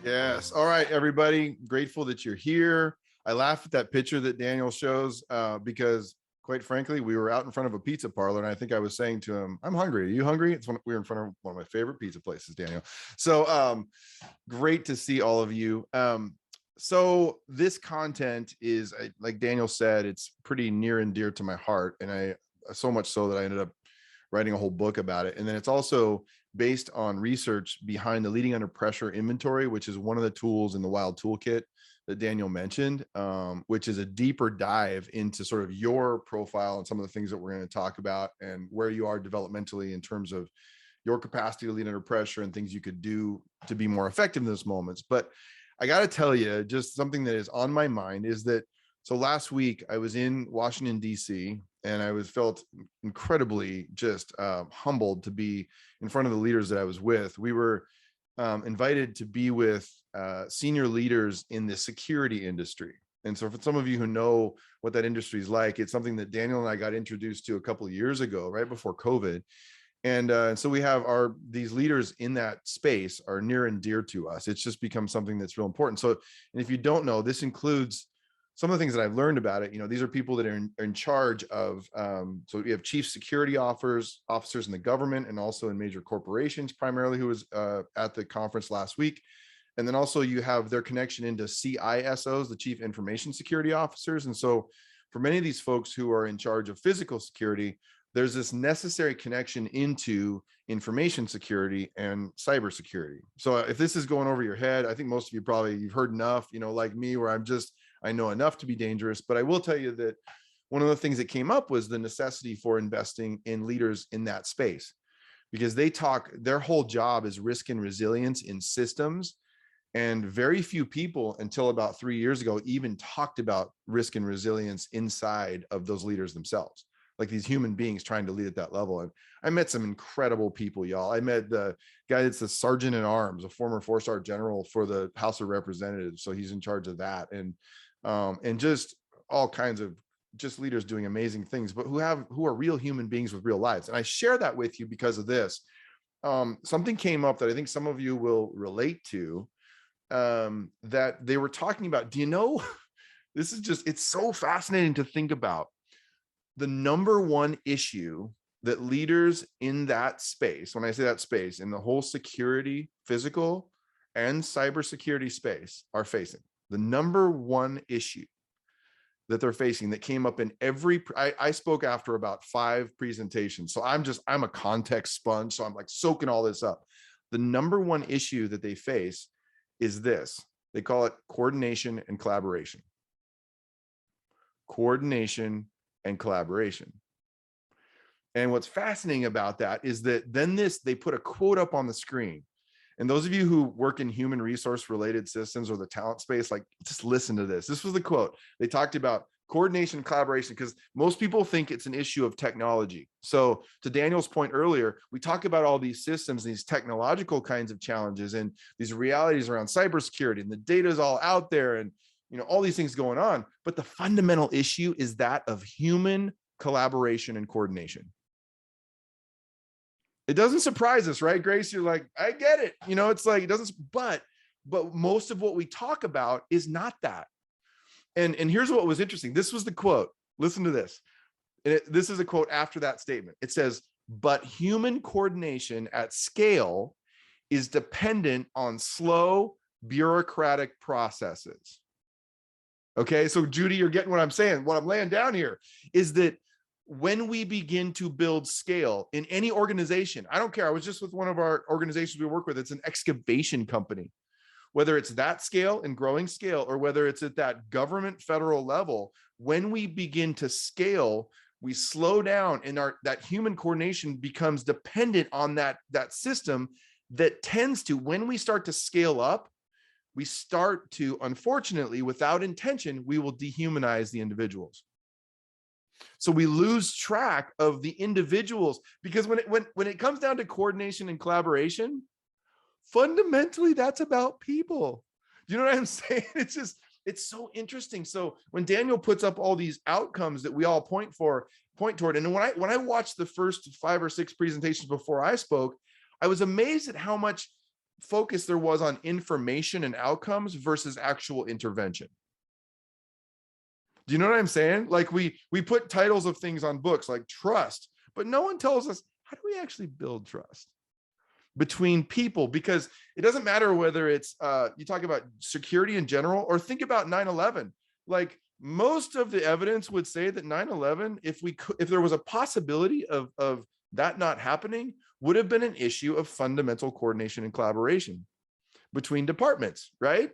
Yes. All right, everybody. Grateful that you're here. I laugh at that picture that Daniel shows because, quite frankly, we were out in front of a pizza parlor, and I think I was saying to him, "I'm hungry. Are you hungry?" We were in front of one of my favorite pizza places, Daniel. So great to see all of you. So this content is, like Daniel said, it's pretty near and dear to my heart, and I so much so that I ended up writing a whole book about it. And then it's also based on research behind the leading under pressure inventory, which is one of the tools in the wild toolkit that Daniel mentioned, which is a deeper dive into sort of your profile and some of the things that we're going to talk about and where you are developmentally in terms of your capacity to lead under pressure and things you could do to be more effective in those moments. But I got to tell you, just something that is on my mind is that, so last week I was in Washington, D.C., and I felt incredibly just humbled to be in front of the leaders that I was with. We were invited to be with senior leaders in the security industry. And so for some of you who know what that industry is like, it's something that Daniel and I got introduced to a couple of years ago, right before COVID. And so we have these leaders in that space are near and dear to us. It's just become something that's real important. So, and if you don't know, this includes some of the things that I've learned about it. These are people that are in charge of, so we have chief security officers in the government and also in major corporations, primarily, who was at the conference last week. And then also you have their connection into CISOs, the chief information security officers. And so for many of these folks who are in charge of physical security, there's this necessary connection into information security and cybersecurity. So if this is going over your head, I think most of you you've heard enough, like me, where I know enough to be dangerous. But I will tell you that one of the things that came up was the necessity for investing in leaders in that space, because their whole job is risk and resilience in systems. And very few people until about 3 years ago even talked about risk and resilience inside of those leaders themselves, like these human beings trying to lead at that level. And I met some incredible people, y'all. I met the guy that's the sergeant at arms, a former 4-star general for the House of Representatives. So he's in charge of that. And just all kinds of just leaders doing amazing things, but who are real human beings with real lives. And I share that with you because of this. Something came up that I think some of you will relate to, that they were talking about. Do you know, it's so fascinating to think about. The number one issue that leaders in that space, when I say that space, in the whole security, physical and cybersecurity space, are facing, the number one issue that they're facing, that came up in I spoke after about 5 presentations. So I'm a context sponge. So I'm like soaking all this up. The number one issue that they face is this. They call it coordination and collaboration. Coordination and collaboration. And what's fascinating about that is that then they put a quote up on the screen. And those of you who work in human resource related systems or the talent space, like, just listen to this. This was the quote. They talked about coordination and collaboration because most people think it's an issue of technology. So to Daniel's point earlier, we talk about all these systems, these technological kinds of challenges and these realities around cybersecurity, and the data is all out there, and all these things going on. But the fundamental issue is that of human collaboration and coordination. It doesn't surprise us, right, Grace? You're like, I get it. It's like, it doesn't, but most of what we talk about is not that. And here's what was interesting. This was the quote. Listen to this. This is a quote after that statement. It says, but human coordination at scale is dependent on slow bureaucratic processes. Okay, so Judy, you're getting what I'm saying. What I'm laying down here is that when we begin to build scale in any organization, I don't care. I was just with one of our organizations we work with. It's an excavation company. Whether it's that scale and growing scale, or whether it's at that government federal level, when we begin to scale, we slow down, and that human coordination becomes dependent on that system that tends to, when we start to scale up, we start to, unfortunately, without intention, we will dehumanize the individuals. So we lose track of the individuals, because when it comes down to coordination and collaboration, fundamentally, that's about people. Do you know what I'm saying? It's so interesting. So when Daniel puts up all these outcomes that we all point toward, and when I watched the first 5 or 6 presentations before I spoke, I was amazed at how much focus there was on information and outcomes versus actual intervention. Do you know what I'm saying? Like we put titles of things on books like trust, but no one tells us, how do we actually build trust between people? Because it doesn't matter whether it's you talk about security in general, or think about 9/11. Like most of the evidence would say that 9/11, if there was a possibility of that not happening, would have been an issue of fundamental coordination and collaboration between departments, right?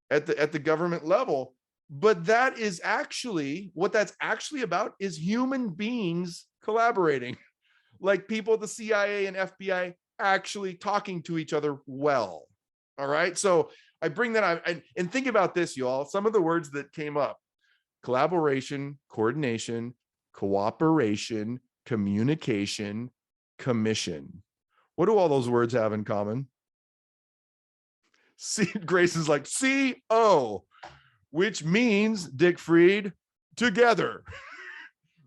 At the government level. But that is actually what that's actually about, is human beings collaborating, like people at the CIA and FBI actually talking to each other well. All right. So I bring that up, and think about this, y'all. Some of the words that came up: collaboration, coordination, cooperation, communication, commission. What do all those words have in common? See, Grace is like CO, which means, Dick Fried, together,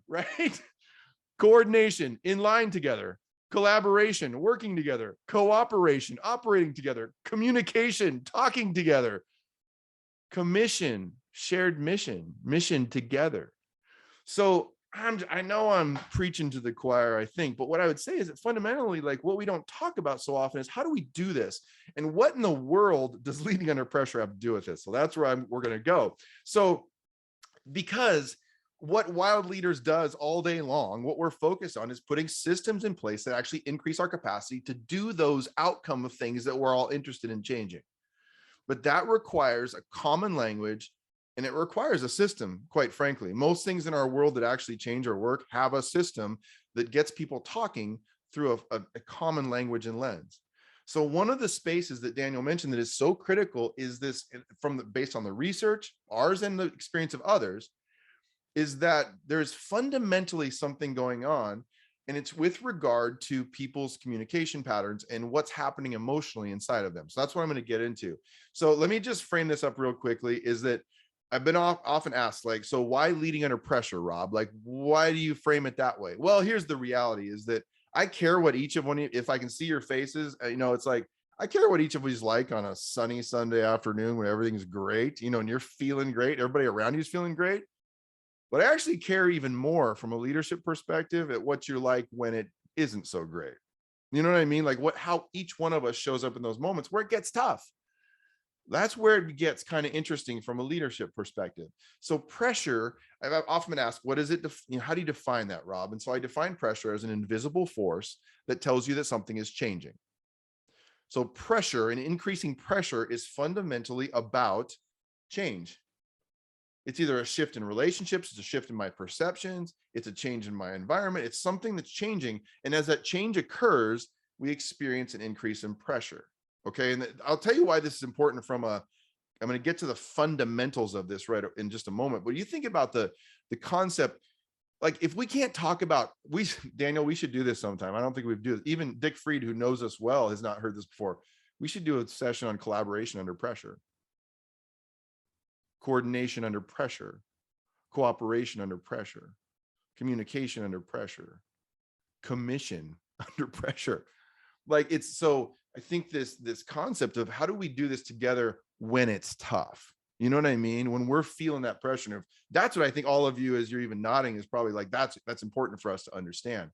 right? Coordination, in line together. Collaboration, working together. Cooperation, operating together. Communication, talking together. Commission, shared mission, mission together. So I know I'm preaching to the choir, I think, but what I would say is that fundamentally, like, what we don't talk about so often is, how do we do this? And what in the world does leading under pressure have to do with this? So that's where we're going to go. So because what Wild Leaders does all day long, what we're focused on is putting systems in place that actually increase our capacity to do those outcome of things that we're all interested in changing. But that requires a common language, and it requires a system, quite frankly. Most things in our world that actually change our work have a system that gets people talking through a common language and lens. So one of the spaces that Daniel mentioned that is so critical is this, based on the research, ours and the experience of others, is that there's fundamentally something going on, and it's with regard to people's communication patterns and what's happening emotionally inside of them. So that's what I'm going to get into. So let me just frame this up real quickly, is that I've been often asked, like, so why leading under pressure, Rob? Like, why do you frame it that way? Well, here's the reality, is that I care what each of one, if I can see your faces, it's like, I care what each of you's like on a sunny Sunday afternoon when everything's great, and you're feeling great. Everybody around you is feeling great. But I actually care even more from a leadership perspective at what you're like when it isn't so great. You know what I mean? Like how each one of us shows up in those moments where it gets tough. That's where it gets kind of interesting from a leadership perspective. So pressure, I've often been asked, what is it? How do you define that, Rob? And so I define pressure as an invisible force that tells you that something is changing. So pressure and increasing pressure is fundamentally about change. It's either a shift in relationships, it's a shift in my perceptions, it's a change in my environment, it's something that's changing. And as that change occurs, we experience an increase in pressure. Okay. And I'll tell you why this is important I'm going to get to the fundamentals of this right in just a moment. But you think about the concept, like if we can't talk about, Daniel, we should do this sometime. I don't think we've do it. Even Dick Fried, who knows us well, has not heard this before. We should do a session on collaboration under pressure, coordination under pressure, cooperation under pressure, communication under pressure, commission under pressure. Like it's so, I think this concept of how do we do this together when it's tough? You know what I mean? When we're feeling that pressure, that's what I think all of you, as you're even nodding, is probably like, that's important for us to understand.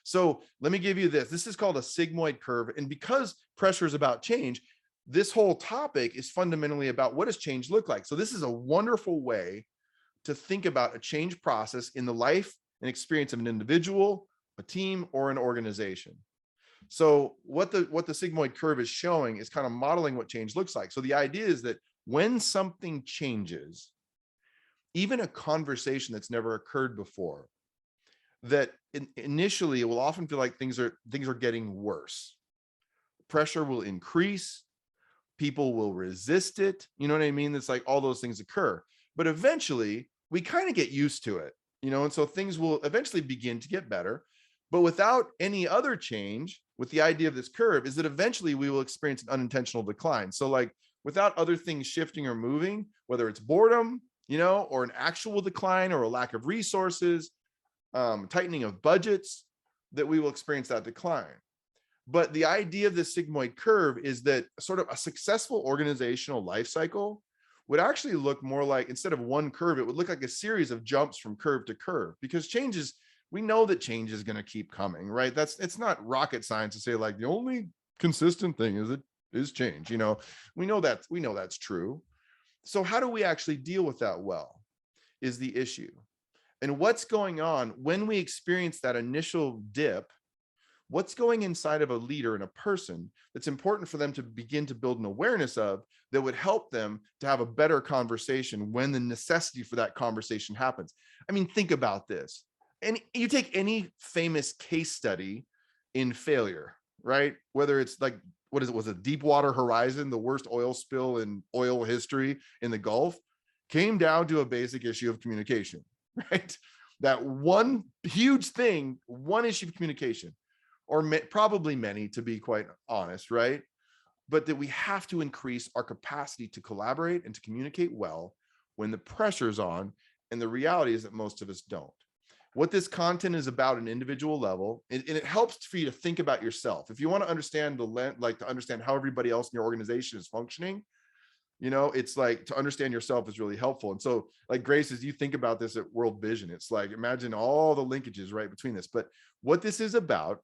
So let me give you this. This is called a sigmoid curve. And because pressure is about change, this whole topic is fundamentally about what does change look like. So this is a wonderful way to think about a change process in the life and experience of an individual, a team, or an organization. So what the sigmoid curve is showing is kind of modeling what change looks like. So the idea is that when something changes, even a conversation that's never occurred before, that initially it will often feel like things are getting worse. Pressure will increase. People will resist it. You know what I mean? It's like all those things occur, but eventually we kind of get used to it, and so things will eventually begin to get better. But without any other change, with the idea of this curve, is that eventually we will experience an unintentional decline. So like without other things shifting or moving, whether it's boredom, or an actual decline or a lack of resources, tightening of budgets, that we will experience that decline. But the idea of the sigmoid curve is that sort of a successful organizational life cycle would actually look more like, instead of one curve, it would look like a series of jumps from curve to curve, because changes, we know that change is going to keep coming, right? It's not rocket science to say like the only consistent thing is change. We know that's true. So how do we actually deal with that well is the issue. And what's going on when we experience that initial dip? What's going inside of a leader and a person that's important for them to begin to build an awareness of, that would help them to have a better conversation when the necessity for that conversation happens? I mean, think about this. And you take any famous case study in failure, right? Whether it's like, was it Deepwater Horizon, the worst oil spill in oil history in the Gulf, came down to a basic issue of communication, right? That one huge thing, one issue of communication, or probably many, to be quite honest, right? But that we have to increase our capacity to collaborate and to communicate well when the pressure's on. And the reality is that most of us don't. What this content is about an individual level, and it helps for you to think about yourself. If you want to understand to understand how everybody else in your organization is functioning, it's like, to understand yourself is really helpful. And so, like, Grace, as you think about this at World Vision, it's like, imagine all the linkages right between this. But what this is about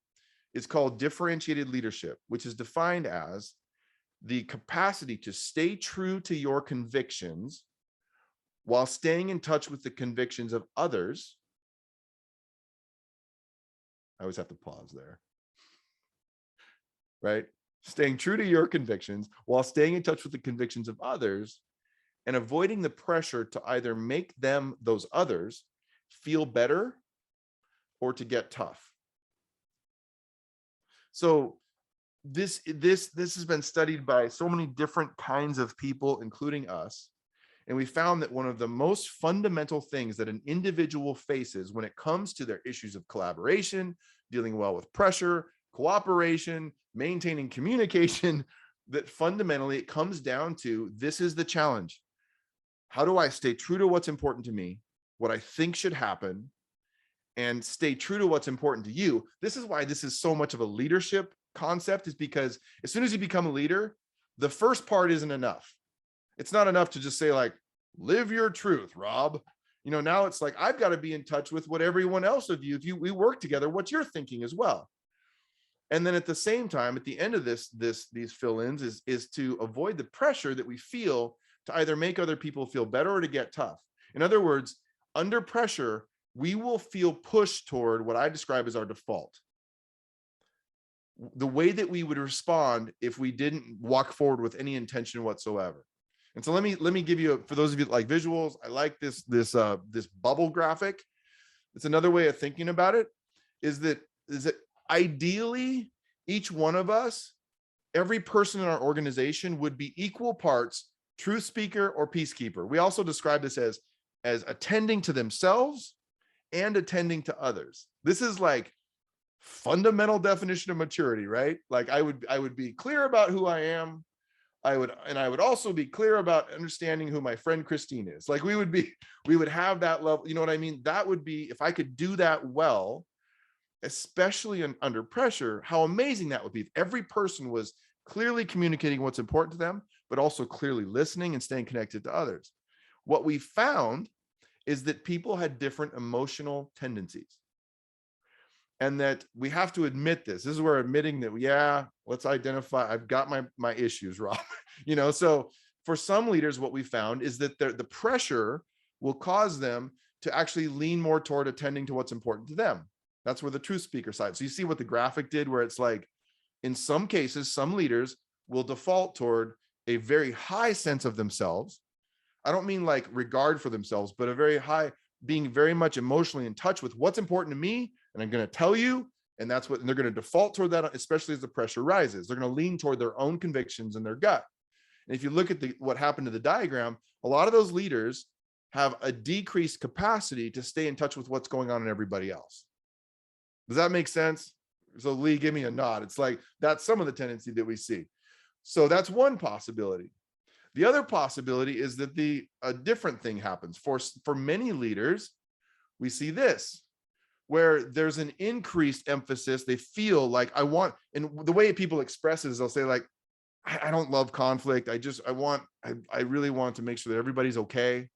is called differentiated leadership, which is defined as the capacity to stay true to your convictions while staying in touch with the convictions of others. I always have to pause there, right? Staying true to your convictions while staying in touch with the convictions of others, and avoiding the pressure to either make them, those others, feel better or to get tough. So this has been studied by so many different kinds of people, including us. And we found that one of the most fundamental things that an individual faces when it comes to their issues of collaboration, dealing well with pressure, cooperation, maintaining communication, that fundamentally it comes down to, this is the challenge. How do I stay true to what's important to me, what I think should happen, and stay true to what's important to you? This is why this is so much of a leadership concept, is because as soon as you become a leader, the first part isn't enough. It's not enough to just say like, live your truth, Rob. Now it's like, I've got to be in touch with what everyone else of you, if we work together, what you're thinking as well. And then at the same time, at the end of these fill-ins is to avoid the pressure that we feel to either make other people feel better or to get tough. In other words, under pressure, we will feel pushed toward what I describe as our default. The way that we would respond if we didn't walk forward with any intention whatsoever. And so let me give you, for those of you that like visuals, I like this bubble graphic. It's another way of thinking about it, is that ideally each one of us, every person in our organization, would be equal parts truth speaker or peacekeeper. We also describe this as attending to themselves and attending to others. This is like fundamental definition of maturity, right? Like I would be clear about who I am. I would also be clear about understanding who my friend Christine is. Like we would have that level, you know what I mean? That would be, if I could do that well, especially under pressure, how amazing that would be if every person was clearly communicating what's important to them, but also clearly listening and staying connected to others. What we found is that people had different emotional tendencies. And that we have to admit this. This is where admitting that, yeah, let's identify, I've got my issues, Rob. So for some leaders, what we found is that the pressure will cause them to actually lean more toward attending to what's important to them. That's where the truth speaker side. So you see what the graphic did, where it's like, in some cases, some leaders will default toward a very high sense of themselves. I don't mean like regard for themselves, but a very high, being very much emotionally in touch with what's important to me. And I'm going to tell you, and they're going to default toward that, especially as the pressure rises. They're going to lean toward their own convictions and their gut. And if you look at what happened to the diagram, a lot of those leaders have a decreased capacity to stay in touch with what's going on in everybody else. Does that make sense? So Lee, give me a nod. It's like, that's some of the tendency that we see. So that's one possibility. The other possibility is that a different thing happens. For many leaders, we see this. where there's an increased emphasis. They feel like and the way people express it is they'll say like, I don't love conflict. I really want to make sure that everybody's okay.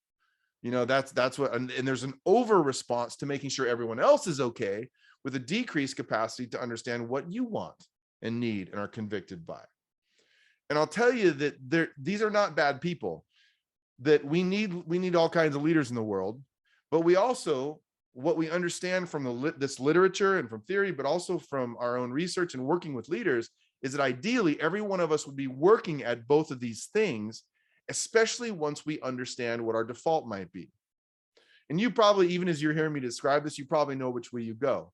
That's what, and there's an over response to making sure everyone else is okay, with a decreased capacity to understand what you want and need and are convicted by. And I'll tell you that these are not bad people, that we need all kinds of leaders in the world, but we also, what we understand from this literature and from theory, but also from our own research and working with leaders, is that ideally every one of us would be working at both of these things, especially once we understand what our default might be. And you probably, even as you're hearing me describe this, you probably know which way you go.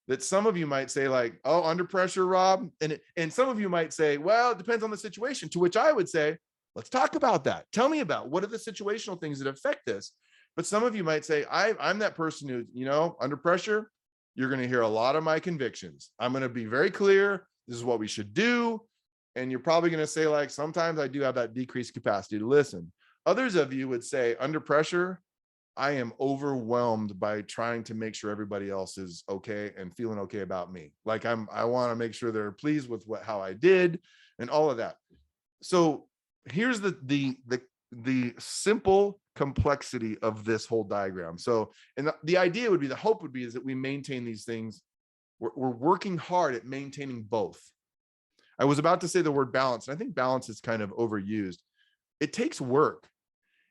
That some of you might say like, oh, under pressure, Rob. And some of you might say, well, it depends on the situation, to which I would say, let's talk about that. Tell me about what are the situational things that affect this. But some of you might say, I'm that person who, under pressure, you're going to hear a lot of my convictions. I'm going to be very clear. This is what we should do. And you're probably going to say like, sometimes I do have that decreased capacity to listen. Others of you would say, under pressure, I am overwhelmed by trying to make sure everybody else is okay and feeling okay about me. Like I want to make sure they're pleased with how I did and all of that. So here's the simple complexity of this whole diagram. So, and the idea would be, the hope would be, is that we maintain these things. We're working hard at maintaining both. I was about to say the word balance, and I think balance is kind of overused. It takes work.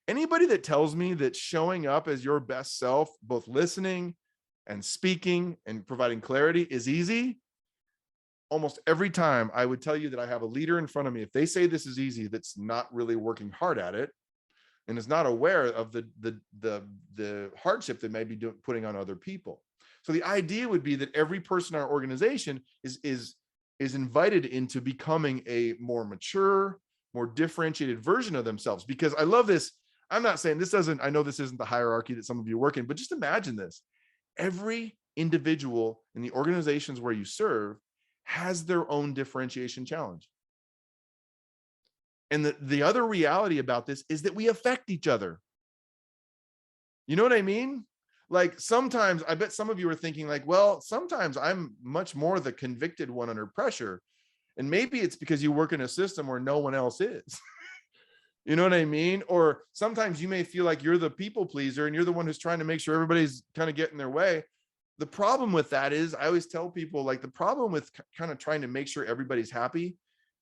Anybody that tells me that showing up as your best self, both listening and speaking and providing clarity, is easy, almost every time I would tell you that I have a leader in front of me, if they say this is easy, that's not really working hard at it and is not aware of the hardship they may be putting on other people. So the idea would be that every person in our organization is invited into becoming a more mature, more differentiated version of themselves. Because I love this. I'm not saying I know this isn't the hierarchy that some of you work in, but just imagine this. Every individual in the organizations where you serve has their own differentiation challenge. And the other reality about this is that we affect each other. You know what I mean? Like sometimes, I bet some of you are thinking like, well, sometimes I'm much more the convicted one under pressure. And maybe it's because you work in a system where no one else is. You know what I mean? Or sometimes you may feel like you're the people pleaser and you're the one who's trying to make sure everybody's kind of getting their way. The problem with that is, I always tell people, like, the problem with kind of trying to make sure everybody's happy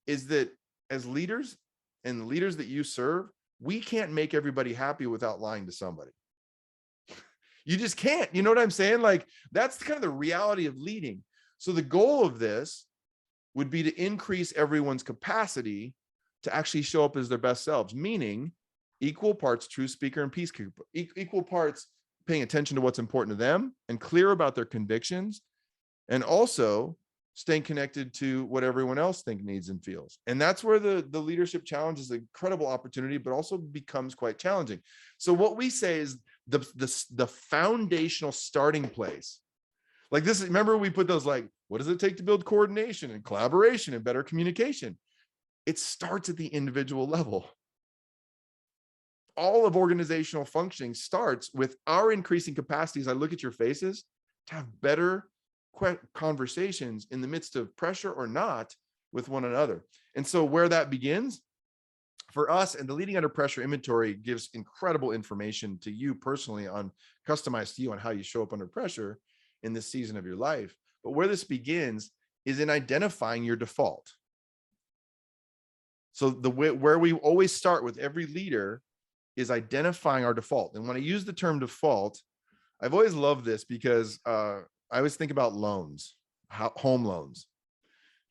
is that as leaders and the leaders that you serve, we can't make everybody happy without lying to somebody. You just can't. You know what I'm saying? Like, that's kind of the reality of leading. So the goal of this would be to increase everyone's capacity to actually show up as their best selves, meaning equal parts true speaker and peacekeeper, equal parts paying attention to what's important to them and clear about their convictions, and also staying connected to what everyone else thinks, needs, and feels. And that's where the leadership challenge is an incredible opportunity, but also becomes quite challenging. So what we say is the foundational starting place. Like this, remember we put those like, what does it take to build coordination and collaboration and better communication? It starts at the individual level. All of organizational functioning starts with our increasing capacities. I look at your faces to have better conversations in the midst of pressure or not with one another. And so where that begins for us, and the Leading Under Pressure inventory gives incredible information to you personally, on customized to you, on how you show up under pressure in this season of your life. But where this begins is in identifying your default. So where we always start with every leader is identifying our default. And when I use the term default, I've always loved this because I always think about loans, home loans.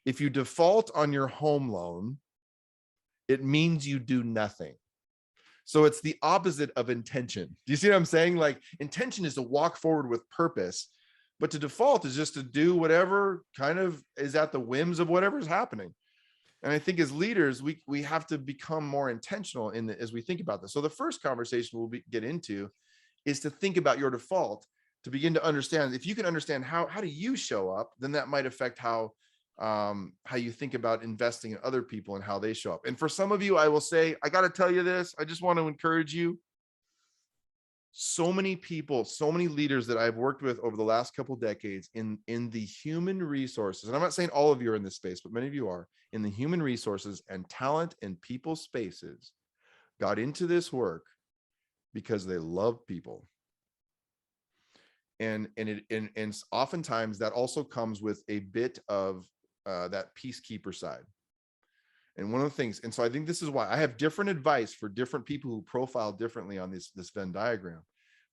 If you default on your home loan, it means you do nothing. So it's the opposite of intention. Do you see what I'm saying? Like, intention is to walk forward with purpose, but to default is just to do whatever kind of is at the whims of whatever's happening. And I think as leaders, we have to become more intentional as we think about this. So the first conversation we'll get into is to think about your default, to begin to understand. If you can understand how do you show up, then that might affect how you think about investing in other people and how they show up. And for some of you, I will say, I got to tell you this, I just want to encourage you. So many people, so many leaders that I've worked with over the last couple decades in the human resources, and I'm not saying all of you are in this space, but many of you are in the human resources and talent and people spaces, got into this work because they love people. And oftentimes that also comes with a bit of that peacekeeper side. And one of the things, and so I think this is why I have different advice for different people who profile differently on this Venn diagram.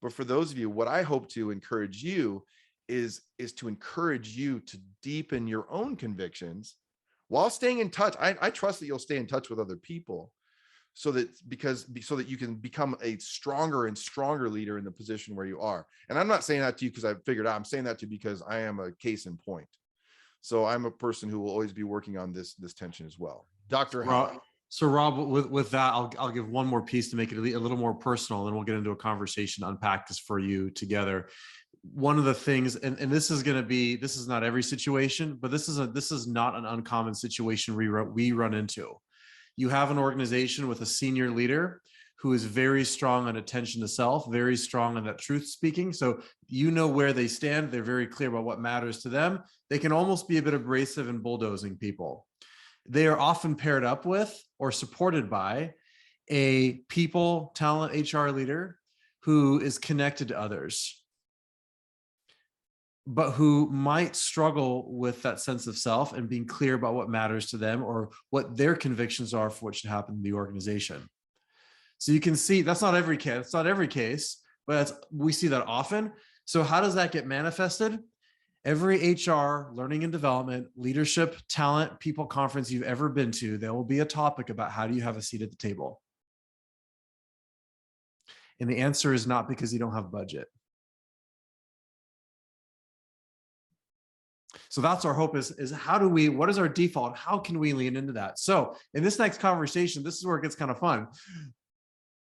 But for those of you, what I hope to encourage you is to encourage you to deepen your own convictions while staying in touch. I trust that you'll stay in touch with other people, so that you can become a stronger and stronger leader in the position where you are. And I'm not saying that to you because I figured out, I'm saying that to you because I am a case in point. So I'm a person who will always be working on this tension as well. Dr. Howard. So Rob, with that, I'll give one more piece to make it a little more personal, and then we'll get into a conversation, unpack this for you together. One of the things, and this is going to be, this is not every situation, but this is not an uncommon situation we run into. You have an organization with a senior leader who is very strong on attention to self, very strong on that truth speaking. So you know where they stand. They're very clear about what matters to them. They can almost be a bit abrasive and bulldozing people. They are often paired up with or supported by a people, talent, HR leader who is connected to others, but who might struggle with that sense of self and being clear about what matters to them or what their convictions are for what should happen in the organization. So you can see that's not every case. It's not every case, but we see that often. So how does that get manifested? Every HR, learning and development, leadership, talent, people conference you've ever been to, there will be a topic about how do you have a seat at the table? And the answer is not because you don't have budget. So that's our hope is how do we, what is our default? How can we lean into that? So in this next conversation, this is where it gets kind of fun.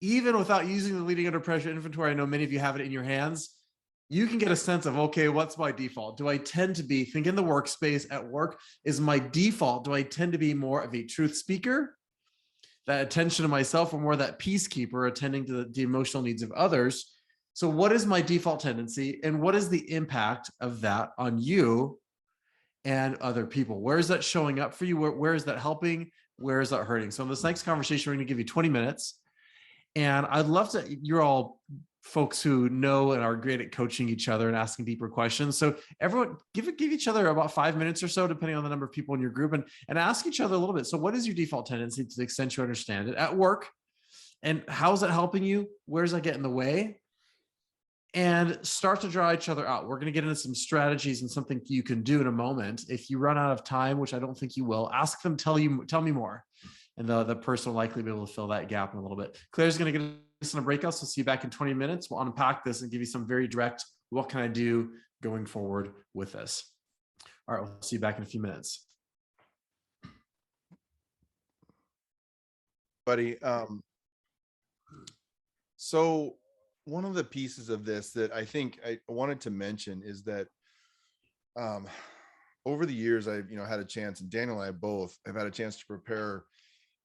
Even without using the leading under pressure inventory, I know many of you have it in your hands. You can get a sense of, okay, what's my default? Do I tend to be, think in the workspace at work, is my default, do I tend to be more of a truth speaker, that attention to myself, or more that peacekeeper attending to the emotional needs of others? So what is my default tendency, and what is the impact of that on you and other people? Where is that showing up for you? Where is that helping? Where is that hurting? So in this next conversation, we're going to give you 20 minutes. And I'd love to, you're all folks who know and are great at coaching each other and asking deeper questions. So everyone give each other about 5 minutes or so, depending on the number of people in your group, and ask each other a little bit. So what is your default tendency to the extent you understand it at work? And how is it helping you? Where does that get in the way? And start to draw each other out. We're going to get into some strategies and something you can do in a moment. If you run out of time, which I don't think you will, ask them, tell me more. And the person will likely be able to fill that gap in a little bit. Claire's going to get us in a breakout. So see you back in 20 minutes. We'll unpack this and give you some very direct, what can I do going forward with this? All right, we'll see you back in a few minutes. Buddy, so one of the pieces of this that I think I wanted to mention is that over the years, I've had a chance, and Daniel and I both have had a chance to prepare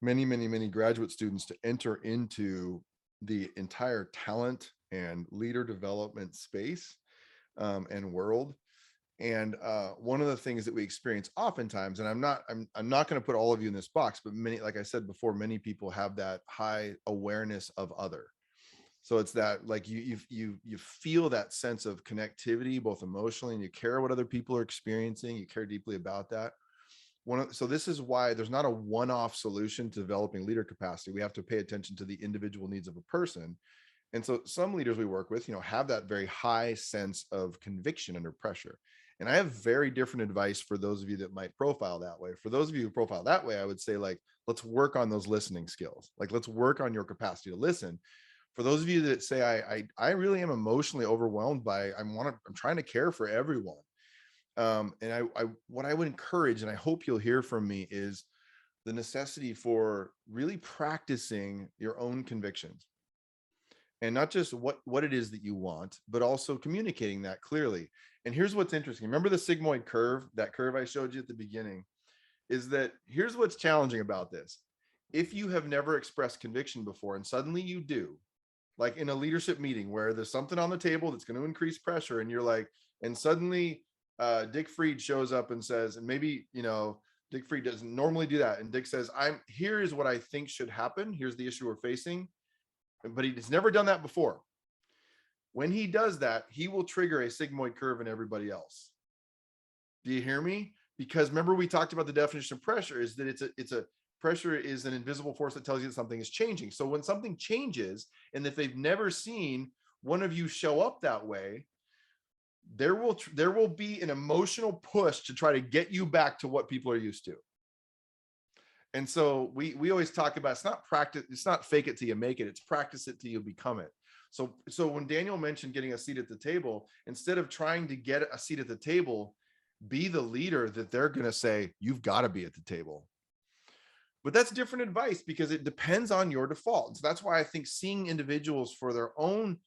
many graduate students to enter into the entire talent and leader development space and world. And one of the things that we experience oftentimes, and I'm not going to put all of you in this box, but many, like I said before, many people have that high awareness of other. So it's that, like, you feel that sense of connectivity, both emotionally, and you care what other people are experiencing. You care deeply about that. So this is why there's not a one-off solution to developing leader capacity. We have to pay attention to the individual needs of a person. And so some leaders we work with, have that very high sense of conviction under pressure. And I have very different advice for those of you that might profile that way. For those of you who profile that way, I would say, like, let's work on those listening skills. Like, let's work on your capacity to listen. For those of you that say, I really am emotionally overwhelmed by, I'm trying to care for everyone. And what I would encourage, and I hope you'll hear from me, is the necessity for really practicing your own convictions, and not just what it is that you want, but also communicating that clearly. And here's what's interesting. Remember the sigmoid curve, that curve I showed you at the beginning, is that here's what's challenging about this. If you have never expressed conviction before and suddenly you do, like in a leadership meeting where there's something on the table that's going to increase pressure, and you're like, and suddenly Dick Fried shows up and says, and maybe, Dick Fried doesn't normally do that, and Dick says, here is what I think should happen, here's the issue we're facing, but he's never done that before. When he does that, he will trigger a sigmoid curve in everybody else. Do you hear me? Because remember, we talked about the definition of pressure is that it's a pressure is an invisible force that tells you that something is changing. So when something changes, and if they've never seen one of you show up that way, there will be an emotional push to try to get you back to what people are used to. And so we always talk about, it's not practice, it's not fake it till you make it, it's practice it till you become it. So when Daniel mentioned getting a seat at the table, instead of trying to get a seat at the table, be the leader that they're going to say, you've got to be at the table. But that's different advice because it depends on your default. So that's why I think seeing individuals for their own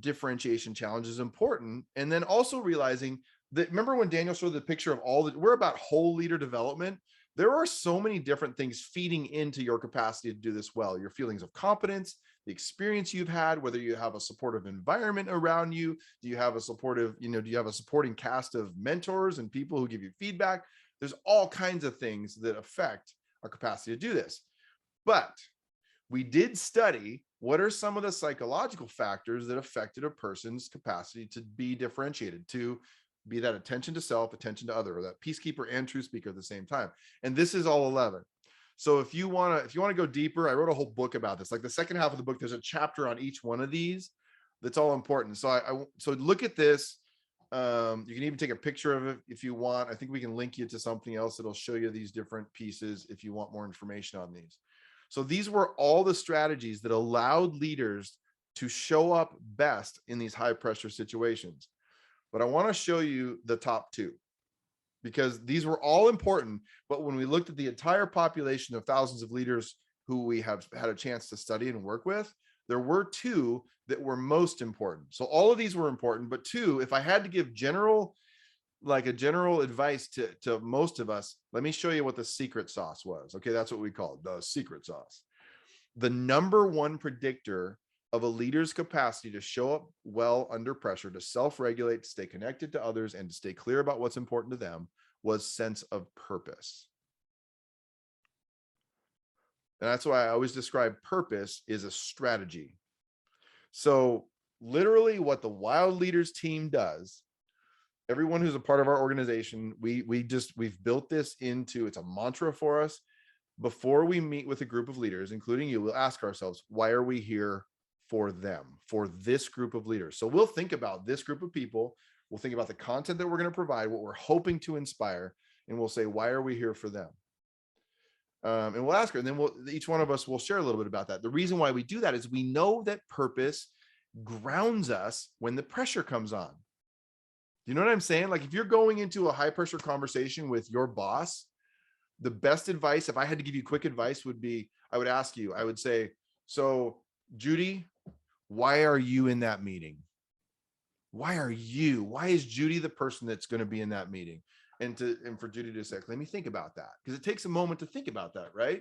differentiation challenge is important. And then also realizing that, remember when Daniel showed the picture of we're about whole leader development. There are so many different things feeding into your capacity to do this well. Your feelings of competence, the experience you've had, whether you have a supportive environment around you, do you have a supporting cast of mentors and people who give you feedback? There's all kinds of things that affect our capacity to do this. But we did study what are some of the psychological factors that affected a person's capacity to be differentiated, to be that attention to self, attention to other, or that peacekeeper and true speaker at the same time. And this is all 11. So if you want to go deeper, I wrote a whole book about this. Like the second half of the book, there's a chapter on each one of these that's all important. So so look at this. You can even take a picture of it if you want. I think we can link you to something else that'll show you these different pieces if you want more information on these. So these were all the strategies that allowed leaders to show up best in these high pressure situations. But I want to show you the top two, because these were all important. But when we looked at the entire population of thousands of leaders who we have had a chance to study and work with, there were two that were most important. So all of these were important, but two, if I had to give general advice to most of us, let me show you what the secret sauce was. Okay, that's what we call it, the secret sauce. The number one predictor of a leader's capacity to show up well under pressure, to self-regulate, to stay connected to others, and to stay clear about what's important to them was sense of purpose. And that's why I always describe purpose is a strategy. So literally what the Wild Leaders team does, everyone who's a part of our organization, we've built this into, it's a mantra for us. Before we meet with a group of leaders, including you, we'll ask ourselves, why are we here for them, for this group of leaders? So we'll think about this group of people. We'll think about the content that we're going to provide, what we're hoping to inspire, and we'll say, why are we here for them? And we'll ask her, and then each one of us will share a little bit about that. The reason why we do that is we know that purpose grounds us when the pressure comes on. You know what I'm saying? Like if you're going into a high pressure conversation with your boss, the best advice, if I had to give you quick advice, would be, I would ask you, I would say, so Judy, why are you in that meeting? Why is Judy the person that's going to be in that meeting? And for Judy to say, let me think about that, because it takes a moment to think about that, right?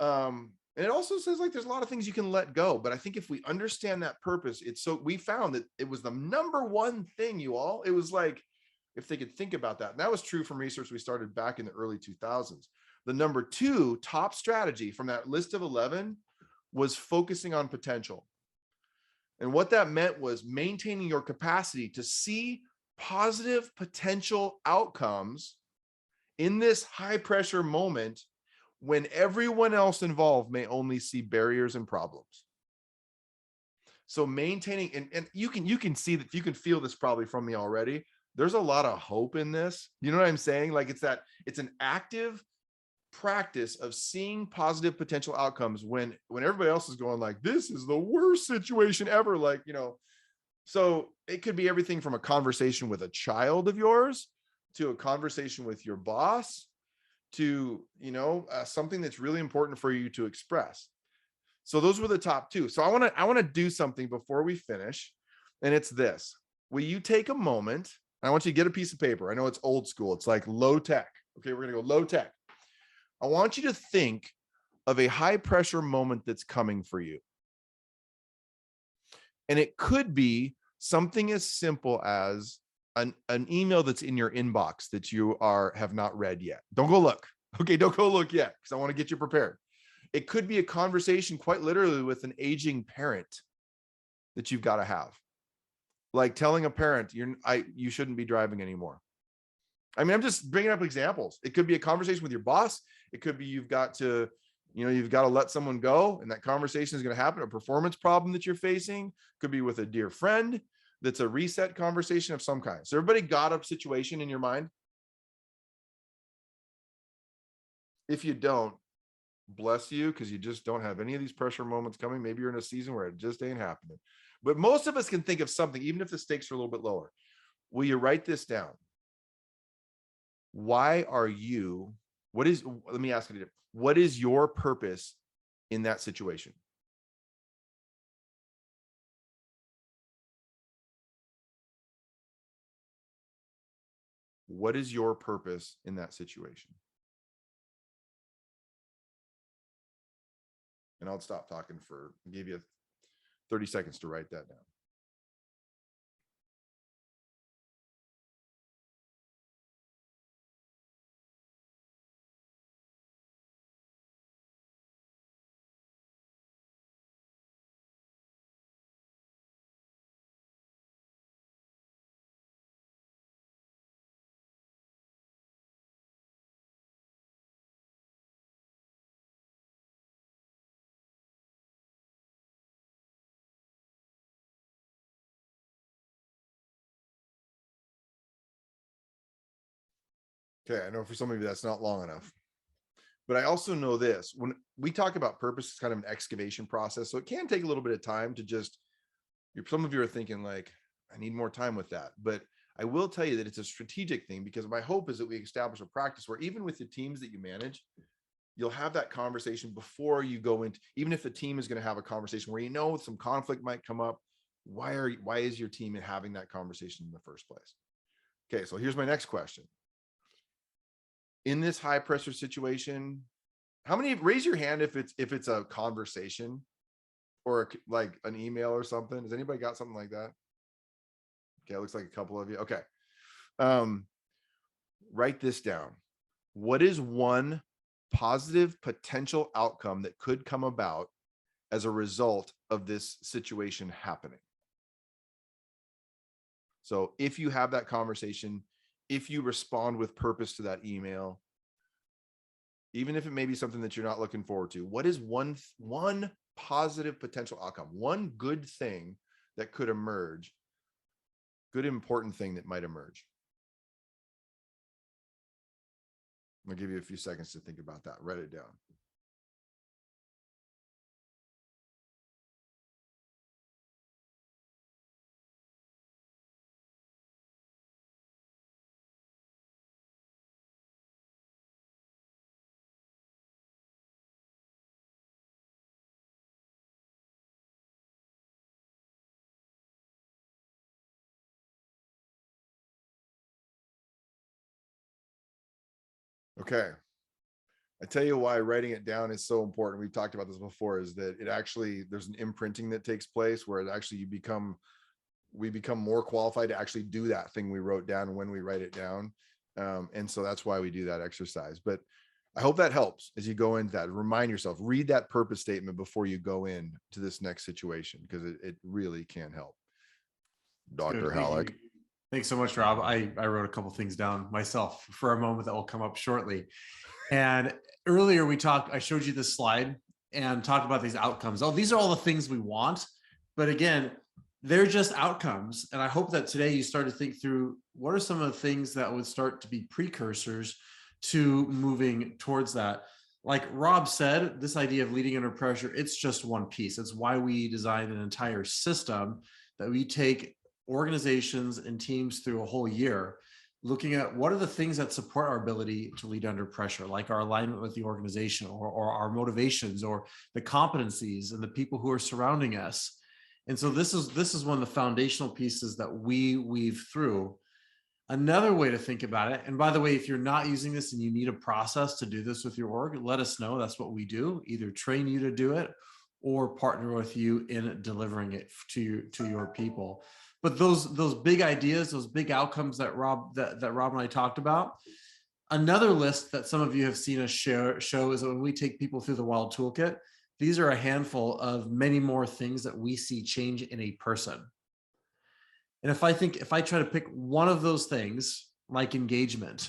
And it also says like there's a lot of things you can let go, but I think if we understand that purpose, we found that it was the number one thing, you all. It was like if they could think about that, and that was true from research we started back in the early 2000s. The number two top strategy from that list of 11 was focusing on potential. And what that meant was maintaining your capacity to see positive potential outcomes in this high pressure moment when everyone else involved may only see barriers and problems. So maintaining, and you can see that, you can feel this probably from me already. There's a lot of hope in this. You know what I'm saying? Like it's an active practice of seeing positive potential outcomes when everybody else is going like, this is the worst situation ever. Like, so it could be everything from a conversation with a child of yours to a conversation with your boss to, something that's really important for you to express. So those were the top two. So I want to do something before we finish. And it's this. Will you take a moment? I want you to get a piece of paper. I know it's old school. It's like low tech. Okay, we're going to go low tech. I want you to think of a high pressure moment that's coming for you. And it could be something as simple as an email that's in your inbox that you have not read yet. Don't go look. Okay, don't go look yet, because I want to get you prepared. It could be a conversation quite literally with an aging parent that you've got to have. Like telling a parent you shouldn't be driving anymore. I mean, I'm just bringing up examples. It could be a conversation with your boss. It could be you've got to let someone go, and that conversation is going to happen. A performance problem that you're facing could be with a dear friend. That's a reset conversation of some kind. So everybody got a situation in your mind? If you don't, bless you, because you just don't have any of these pressure moments coming. Maybe you're in a season where it just ain't happening. But most of us can think of something, even if the stakes are a little bit lower. Will you write this down? Let me ask you, what is your purpose in that situation? What is your purpose in that situation? And I'll stop talking give you 30 seconds to write that down. Okay, I know for some of you that's not long enough. But I also know this, when we talk about purpose, it's kind of an excavation process. So it can take a little bit of time to just, some of you are thinking like, I need more time with that. But I will tell you that it's a strategic thing, because my hope is that we establish a practice where even with the teams that you manage, you'll have that conversation before you go into, even if the team is going to have a conversation where some conflict might come up. Why is your team having that conversation in the first place? Okay, so here's my next question. In this high pressure situation, how many, raise your hand if it's a conversation or like an email or something? Has anybody got something like that? Okay, it looks like a couple of you. Okay. Write this down. What is one positive potential outcome that could come about as a result of this situation happening? So if you have that conversation, if you respond with purpose to that email, even if it may be something that you're not looking forward to, what is one positive potential outcome, one good thing that could emerge, good important thing that might emerge? I'll give you a few seconds to think about that. Write it down. Okay. I tell you why writing it down is so important. We've talked about this before, is that there's an imprinting that takes place where we become more qualified to actually do that thing we wrote down when we write it down. And so that's why we do that exercise. But I hope that helps as you go into that. Remind yourself, read that purpose statement before you go in to this next situation, because it really can help. Dr. Halleck. Thanks so much, Rob. I wrote a couple things down myself for a moment that will come up shortly. And earlier I showed you this slide and talked about these outcomes. Oh, these are all the things we want. But again, they're just outcomes. And I hope that today you start to think through what are some of the things that would start to be precursors to moving towards that. Like Rob said, this idea of leading under pressure, it's just one piece. It's why we designed an entire system that we take organizations and teams through a whole year, looking at what are the things that support our ability to lead under pressure, like our alignment with the organization or our motivations or the competencies and the people who are surrounding us. And so this is one of the foundational pieces that we weave through. Another way to think about it, and by the way, if you're not using this and you need a process to do this with your org, let us know. That's what we do, either train you to do it or partner with you in delivering it to your people. But those big ideas, those big outcomes that Rob and I talked about. Another list that some of you have seen us show is that when we take people through the Wild Toolkit, these are a handful of many more things that we see change in a person. And if I try to pick one of those things, like engagement,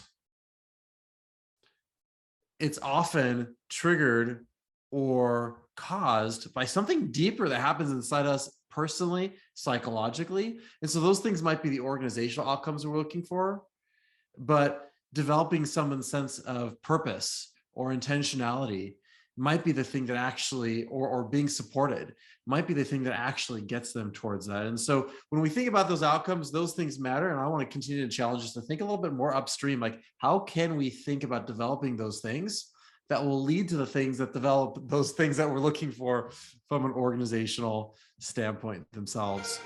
it's often triggered or caused by something deeper that happens inside us personally, psychologically. And so those things might be the organizational outcomes we're looking for, but developing someone's sense of purpose or intentionality might be the thing that actually, or being supported might be the thing that actually gets them towards that. And so when we think about those outcomes, those things matter. And I want to continue to challenge us to think a little bit more upstream, like how can we think about developing those things that will lead to the things that develop those things that we're looking for from an organizational standpoint themselves.